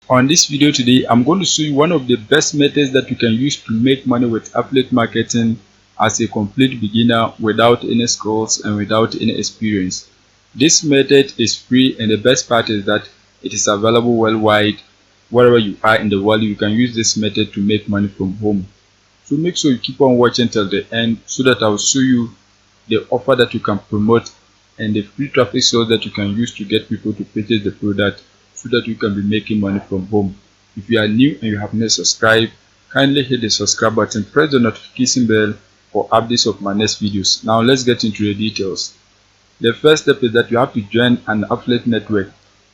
On this video today, I'm going to show you one of the best methods that you can use to make money with affiliate marketing as a complete beginner without any skills and without any experience. This method is free, and the best part is that it is available worldwide. Wherever you are in the world, you can use this method to make money from home. So make sure you keep on watching till the end so that I will show you the offer that you can promote and the free traffic source that you can use to get people to purchase the product so that you can be making money from home. If you are new and you have not subscribed, kindly hit the subscribe button, press the notification bell for updates of my next videos. Now let's get into the details. The first step is that you have to join an affiliate network.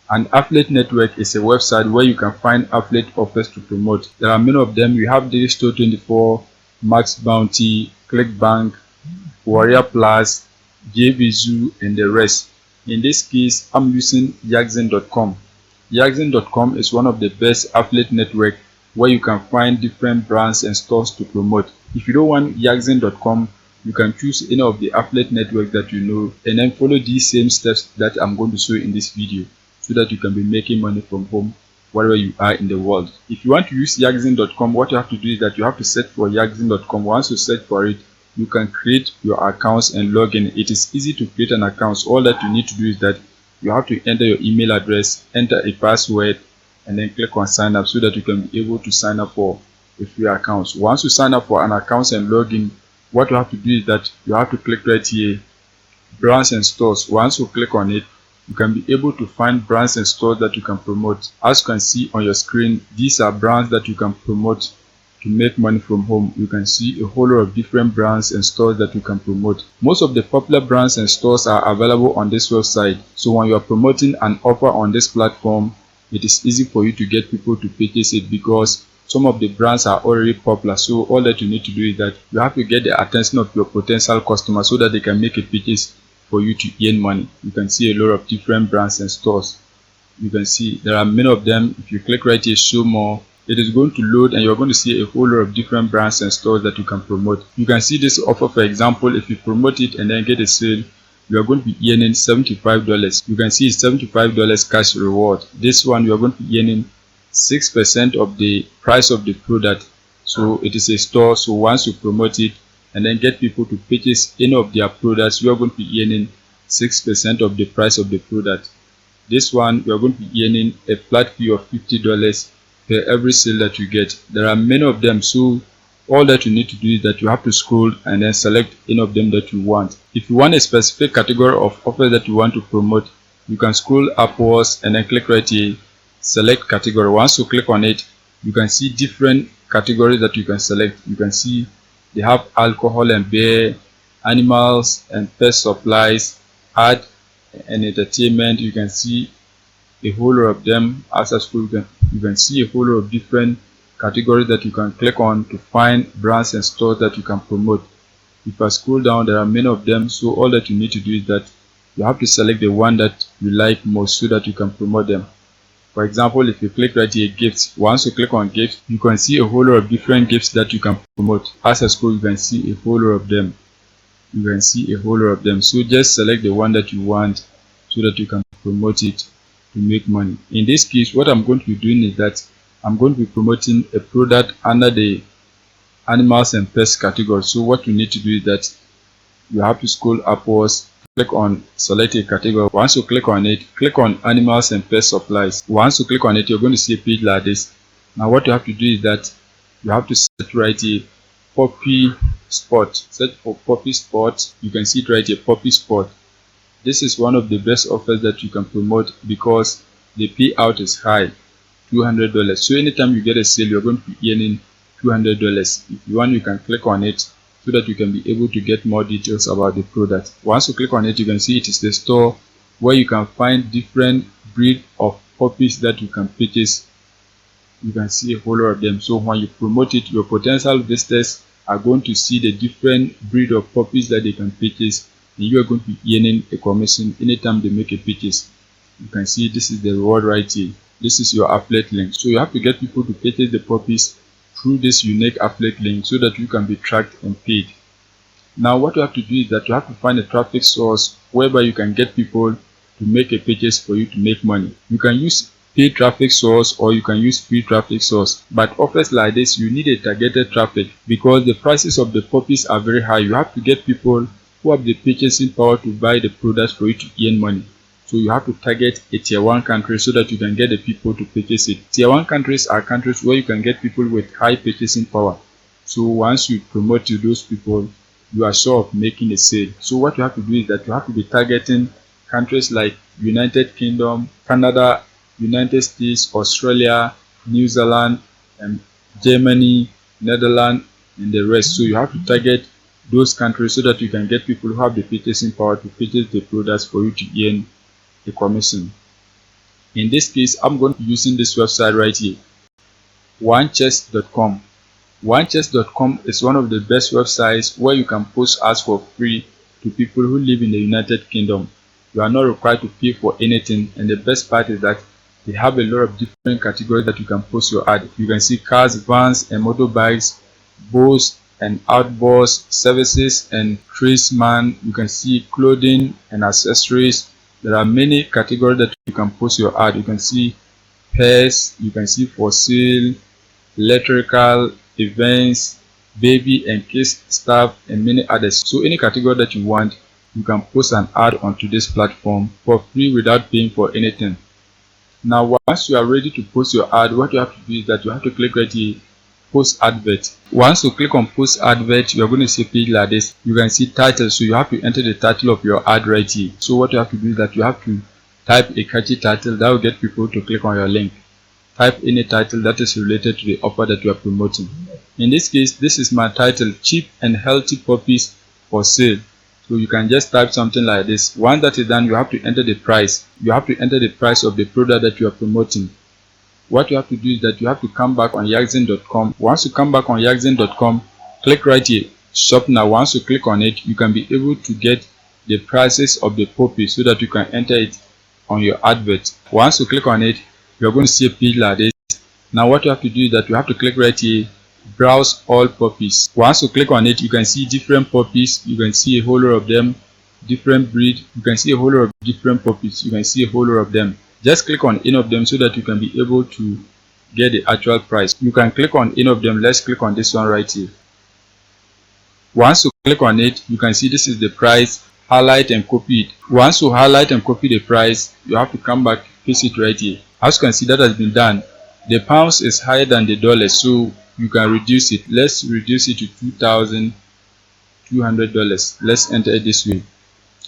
An affiliate network is a website where you can find affiliate offers to promote. There are many of them. You have Store24, Max Bounty, ClickBank, Warrior Plus, JVZoo, and the rest. In this case, I'm using Yaxen.com. Yaxen.com is one of the best affiliate network where you can find different brands and stores to promote. If you don't want Yaxen.com, you can choose any of the affiliate network that you know and then follow these same steps that I'm going to show in this video so that you can be making money from home wherever you are in the world. If you want to use Yaxen.com, what you have to do is that you have to search for Yaxen.com. Once you search for it, you can create your accounts and log in. It is easy to create an account. All that you need to do is that you have to enter your email address, enter a password, and then click on sign up so that you can be able to sign up for a free account. Once you sign up for an account and log in, what you have to do is that you have to click right here, brands and stores. Once you click on it, you can be able to find brands and stores that you can promote. As you can see on your screen, these are brands that you can promote to make money from home. You can see a whole lot of different brands and stores that you can promote. Most of the popular brands and stores are available on this website. So when you are promoting an offer on this platform, it is easy for you to get people to purchase it because some of the brands are already popular. So all that you need to do is that you have to get the attention of your potential customers so that they can make a purchase for you to earn money. You can see a lot of different brands and stores. You can see there are many of them. If you click right here, show more, it is going to load and you're going to see a whole lot of different brands and stores that you can promote. You can see this offer, for example, if you promote it and then get a sale, you are going to be earning $75. You can see it's $75 cash reward. This one you are going to be earning 6% of the price of the product. So it is a store. So once you promote it and then get people to purchase any of their products, you are going to be earning 6% of the price of the product. This one you are going to be earning a flat fee of $50 per every sale that you get. There are many of them, so all that you need to do is that you have to scroll and then select any of them that you want. If you want a specific category of offer that you want to promote, you can scroll upwards and then click right here, select category. Once you click on it, you can see different categories that you can select. You can see they have alcohol and beer, animals and pet supplies, art and entertainment. You can see a whole lot of them. As I scroll, you can see a whole lot of different categories that you can click on to find brands and stores that you can promote. If I scroll down, there are many of them, so all that you need to do is that you have to select the one that you like most so that you can promote them. For example, if you click right here, gifts, once you click on gifts, you can see a whole lot of different gifts that you can promote. As I scroll, you can see a whole lot of them. You can see a whole lot of them, so just select the one that you want so that you can promote it to make money. In this case, what I'm going to be doing is that I'm going to be promoting a product under the animals and pets category. So what you need to do is that you have to scroll upwards, click on select a category. Once you click on it, click on animals and pet supplies. Once you click on it, you're going to see a page like this. Now what you have to do is that you have to search right here Poppy Spot. Search for Poppy Spot. You can see it right here, Poppy Spot. This is one of the best offers that you can promote because the payout is high, $200. So anytime you get a sale, you're going to be earning $200. If you want, you can click on it so that you can be able to get more details about the product. Once you click on it, you can see it is the store where you can find different breed of puppies that you can purchase. You can see a whole lot of them. So when you promote it, your potential visitors are going to see the different breed of puppies that they can purchase, and you are going to be earning a commission anytime they make a purchase. You can see this is the reward right here. This is your affiliate link. So you have to get people to purchase the puppies through this unique affiliate link so that you can be tracked and paid. Now what you have to do is that you have to find a traffic source whereby you can get people to make a purchase for you to make money. You can use paid traffic source or you can use free traffic source. But offers like this, you need a targeted traffic because the prices of the puppies are very high. You have to get people who have the purchasing power to buy the products for you to earn money. So you have to target a tier 1 country so that you can get the people to purchase it. Tier 1 countries are countries where you can get people with high purchasing power. So once you promote to those people, you are sure of making a sale. So what you have to do is that you have to be targeting countries like United Kingdom, Canada, United States, Australia, New Zealand, and Germany, Netherlands, and the rest. So you have to target those countries so that you can get people who have the purchasing power to purchase the products for you to earn a commission. In this case, I'm going to be using this website right here, onechest.com. onechest.com is one of the best websites where you can post ads for free to people who live in the United Kingdom. You are not required to pay for anything, and the best part is that they have a lot of different categories that you can post your ad. You can see cars, vans, and motorbikes, boats and outboards, services and tradesmen. You can see clothing and accessories. There are many categories that you can post your ad. You can see pairs, you can see for sale, electrical, events, baby and kids stuff, and many others. So any category that you want, you can post an ad onto this platform for free without paying for anything. Now once you are ready to post your ad, what you have to do is that you have to click right here, post advert. Once you click on post advert, you are going to see a page like this. You can see title, so you have to enter the title of your ad right here. So what you have to do is that you have to type a catchy title that will get people to click on your link. Type any title that is related to the offer that you are promoting. In this case, this is my title, cheap and healthy puppies for sale. So you can just type something like this. Once that is done, you have to enter the price. You have to enter the price of the product that you are promoting. What you have to do is that you have to come back on yaxin.com. Once you come back on yaxin.com, click right here, shop now. Once you click on it, you can be able to get the prices of the puppy so that you can enter it on your advert. Once you click on it, you're going to see a page like this. Now what you have to do is that you have to click right here, browse all puppies. Once you click on it, you can see different puppies. You can see a whole lot of them, different breed. You can see a whole lot of different puppies. You can see a whole lot of them. Just click on any of them so that you can be able to get the actual price. You can click on any of them. Let's click on this one right here. Once you click on it, you can see this is the price. Highlight and copy it. Once you highlight and copy the price, you have to come back, paste it right here. As you can see, that has been done. The pounds is higher than the dollars, so you can reduce it. Let's reduce it to $2,200. Let's enter it this way.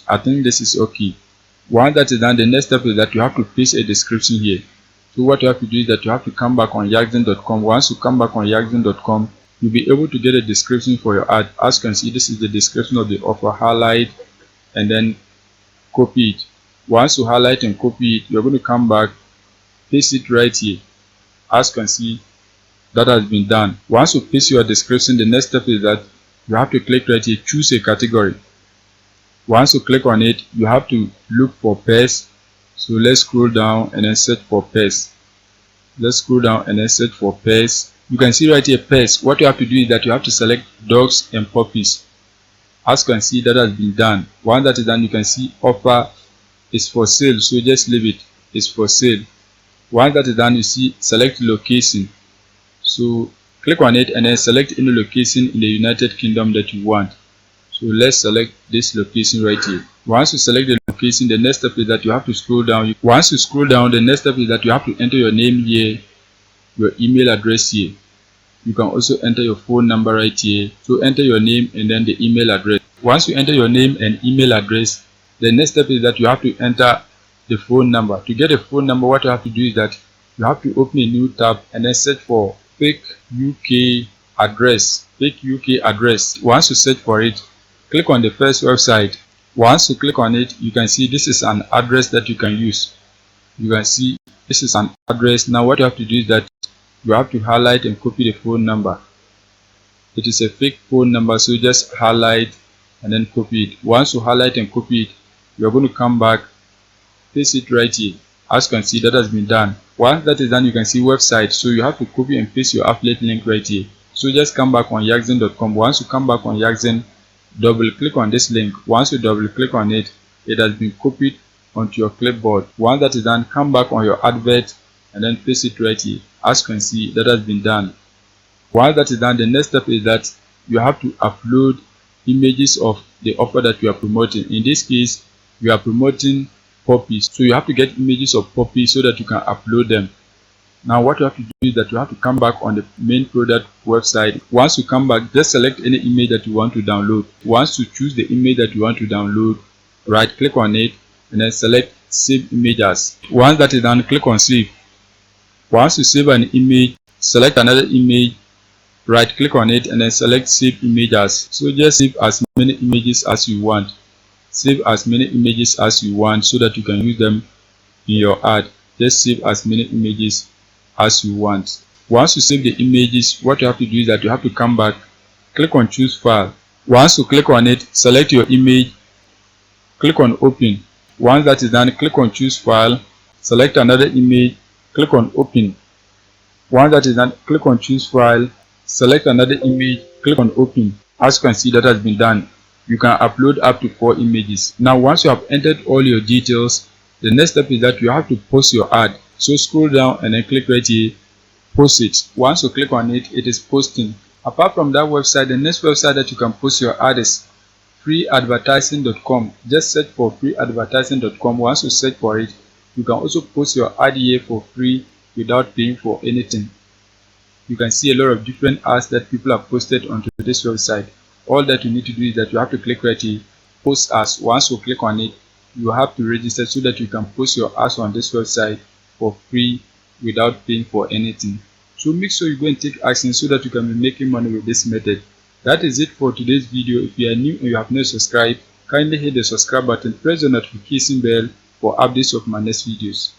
I think this is okay. Once that is done, the next step is that you have to paste a description here. So what you have to do is that you have to come back on yaxin.com. Once you come back on yaxin.com, you'll be able to get a description for your ad. As you can see, this is the description of the offer. Highlight and then copy it. Once you highlight and copy it, you're going to come back, paste it right here. As you can see, that has been done. Once you paste your description, the next step is that you have to click right here, choose a category. Once you click on it, you have to look for pets. So let's scroll down and then search for pets. Let's scroll down and then search for pets. You can see right here pets. What you have to do is that you have to select dogs and puppies. As you can see, that has been done. Once that is done, you can see offer is for sale, so just leave it, it's for sale. Once that is done, you see select location. So click on it and then select any location in the United Kingdom that you want. So let's select this location right here. Once you select the location, the next step is that you have to scroll down. Once you scroll down, the next step is that you have to enter your name here, your email address here. You can also enter your phone number right here. So enter your name and then the email address. Once you enter your name and email address, the next step is that you have to enter the phone number. To get a phone number, what you have to do is that you have to open a new tab and then search for fake UK address. Fake UK address. Once you search for it, click on the first website. Once you click on it, you can see this is an address that you can use. You can see this is an address. Now what you have to do is that you have to highlight and copy the phone number. It is a fake phone number, so just highlight and then copy it. Once you highlight and copy it, you are going to come back, paste it right here. As you can see, that has been done. Once that is done, you can see website, so you have to copy and paste your affiliate link right here. So just come back on yaxin.com. Once you come back on Yaxin, double click on this link. Once you double click on it, it has been copied onto your clipboard. Once that is done, come back on your advert and then paste it right here. As you can see, that has been done. Once that is done, the next step is that you have to upload images of the offer that you are promoting. In this case, you are promoting puppies, so you have to get images of puppies so that you can upload them. Now what you have to do is that you have to come back on the main product website. Once you come back, just select any image that you want to download. Once you choose the image that you want to download, right click on it and then select save image as. Once that is done, click on save. Once you save an image, select another image, right click on it and then select save image as. So just save as many images as you want. Save as many images as you want so that you can use them in your ad. Just save as many images as you want. Once you save the images, what you have to do is that you have to come back, click on choose file. Once you click on it, select your image, click on open. Once that is done, click on choose file, select another image, click on open. Once that is done, click on choose file, select another image, click on open. As you can see, that has been done. You can upload up to 4 images. Now once you have entered all your details, the next step is that you have to post your ad. So scroll down and then click right here, post it. Once you click on it, it is posting. Apart from that website, the next website that you can post your ad is freeadvertising.com. Just search for freeadvertising.com. Once you search for it, you can also post your ad here for free without paying for anything. You can see a lot of different ads that people have posted onto this website. All that you need to do is that you have to click right here, post ads. Once you click on it, you have to register so that you can post your ads on this website for free without paying for anything. So make sure you go and take action so that you can be making money with this method. That is it for today's video. If you are new and you have not subscribed, kindly hit the subscribe button, press the notification bell for updates of my next videos.